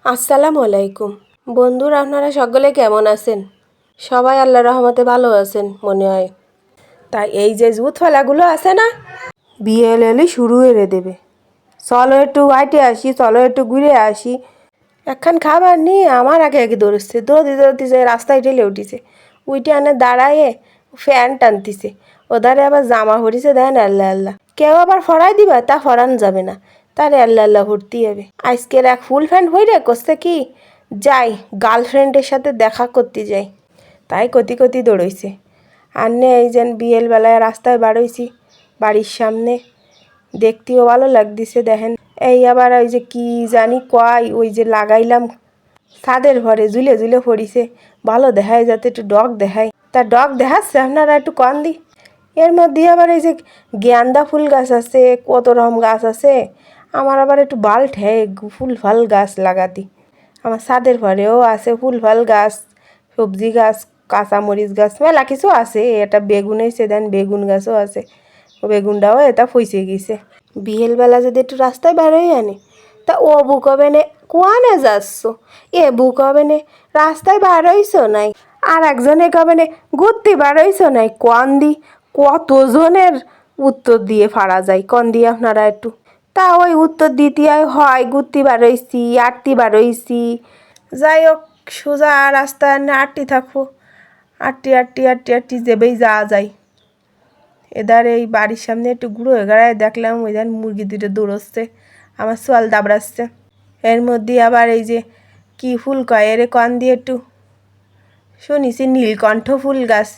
আসসালামু আলাইকুম বন্ধুরা, আপনারা সকলে কেমন আছেন? সবাই আল্লাহর রহমতে ভালো আছেন মনে হয়। তাই এই যে জুত ফেলাগুলো আছে না, বিয়েল এলি শুরু করে দেবে। চলো একটু হাইটে আসি, চলো একটু ঘুরে আসি। একখান খাবার নিয়ে আমার আগে আগে দৌড়চ্ছে, দৌড়তে রাস্তায় ঠেলে উঠিছে। উইটে আনে দাঁড়ায়ে ফ্যান টানতিছে, ওধারে আবার জামা ভরিছে, দেন আল্লাহ আল্লাহ। কেউ আবার ফরাই দিবা, তা ফরান যাবে না, তারে আল্লাহ আল্লাহ ভর্তি হবে। আজকের এক ফুল প্যান্ট ভরে করছে কি, যাই গার্লফ্রেন্ডের সাথে দেখা করতে যাই। তাই কতি কতি দৌড়ইছে। আর নে এই যেন বিয়েল বেলায় রাস্তায় বাড়ইছি, বাড়ির সামনে দেখতেও ভালো লাগতেছে। দেখেন এই আবার ওই যে কি জানি কয়, ওই যে লাগাইলাম ছাদের ঘরে ঝুলে ঝুলে পড়িছে, ভালো দেখায় যাতে একটু ডগ দেখায়। তা ডগ দেখাচ্ছে, আপনারা একটু কন দি। এর মধ্যে আবার এই যে গেন্দা ফুল গাছ আছে, কত রকম গাছ আছে। আমার আবার একটু বাল ঠেয় ফুল ফল গাছ লাগাতি। আমার ছাদের ঘরেও আছে ফুল ফল গাছ, সবজি গাছ, কাঁচামরিচ গাছ, মেলা কিছু আছে। এটা বেগুন হয়েছে, দেন বেগুন গাছও আছে। বেগুনটাও এটা ফইসে গেছে। বিকেলবেলা যদি একটু রাস্তায় বেরোই আনে, তা ও বুক হবে নে কোয়ানে যাচ্ছ, এ বুক হবে নে রাস্তায় বেরোইছ নাই, আর একজনে কবে নে ঘুরতে বেরোইছ নাই। কন দি কতজনের উত্তর দিয়ে ফাড়া যায়, কন দিয়ে আপনারা একটু। তা ওই উত্তর দিতে হয় ঘুরতে বেরোইছি, আটতে বেরোইছি। যাই হোক, সোজা রাস্তায় না আটটি থাকবো, আটটি যেবেই যাওয়া যায়। এদার এই বাড়ির সামনে একটু ঘুরো এগাড়ায় দেখলাম ওই যেন মুরগি দুটো দৌড়চ্ছে, আমার সোয়াল দাবড়াচ্ছে। এর মধ্যে আবার এই যে কি ফুল কয় এর কন দিয়ে একটু শুনিছি নীলকণ্ঠ ফুল গাছ,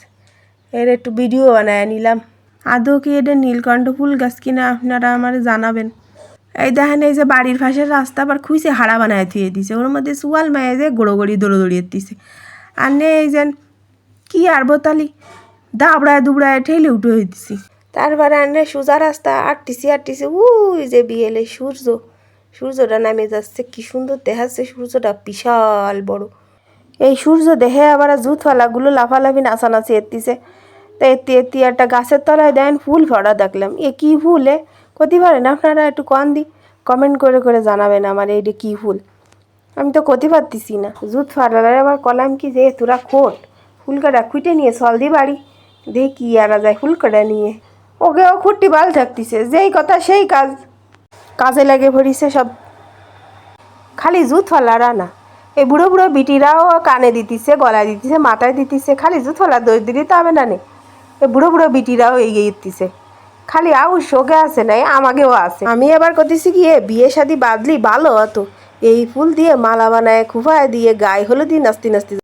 এর একটু ভিডিও বানায় নিলাম। আদৌ কি এটা নীলকণ্ঠ ফুল গাছ কিনা আপনারা আমার জানাবেন। এই দেখেন এই যে বাড়ির পাশের রাস্তা আবার খুঁজে হাড়া বানায় থুয়ে দিছে, ওর মধ্যে সোয়াল মায়ে যে গোড়োগড়ি দৌড়িয়ে দিছে। আর নে এই যেন কি আর বোতালি দাবড়ায় দুবড়ায় ঠেলে উঠে হইতেছি। তারপরে আনে সোজা রাস্তা আটটিছি উই যে বিয়েলে সূর্যটা নামে যাচ্ছে, কি সুন্দর দেখাচ্ছে সূর্যটা, বিশাল বড়। এই সূর্য দেখে আবার জুতওয়ালাগুলো লাফালাফি নাচানাচি এত্তিছে। তা এত্তি একটা গাছের তলায় দেন ফুল ফড়া দেখলাম। এ কী ফুল এ কতি পারেন আপনারা একটু কন দি, কমেন্ট করে জানাবেন আমার এইটা কী ফুল। আমি তো কতি পারতেছি না। জুত ফাড়ালে আবার কলাম কি যে তোরা খোট ফুলকাটা খুঁটে নিয়ে চল দি বাড়ি, দেখি কি আরা যায় ফুলকাটা নিয়ে। ওকে ও খুঁটটি বাল থাকতিছে, যেই কথা সেই কাজ, কাজে লাগে ভরিছে সব। খালি জুত ফালারা না, এই বুড়ো বুড়ো বিটিরাও কানে দিতিছে, গলায় দিতিছে, মাথায় দিতিছে। খালি জুত ফালা দোষ দিতে তো হবে না নে, এই বুড়ো বুড়ো বিটিরাও এগিয়ে দিতিছে। খালি আউ শোকে আছে নাই, আমাকেও আছে। আমি এবার করতেছি কি, বিয়ে শাদি বাদলি ভালো হতো, এই ফুল দিয়ে মালা বানায় খুফায় দিয়ে গায়ে হলুদ দিয়ে নাচতে নাচতে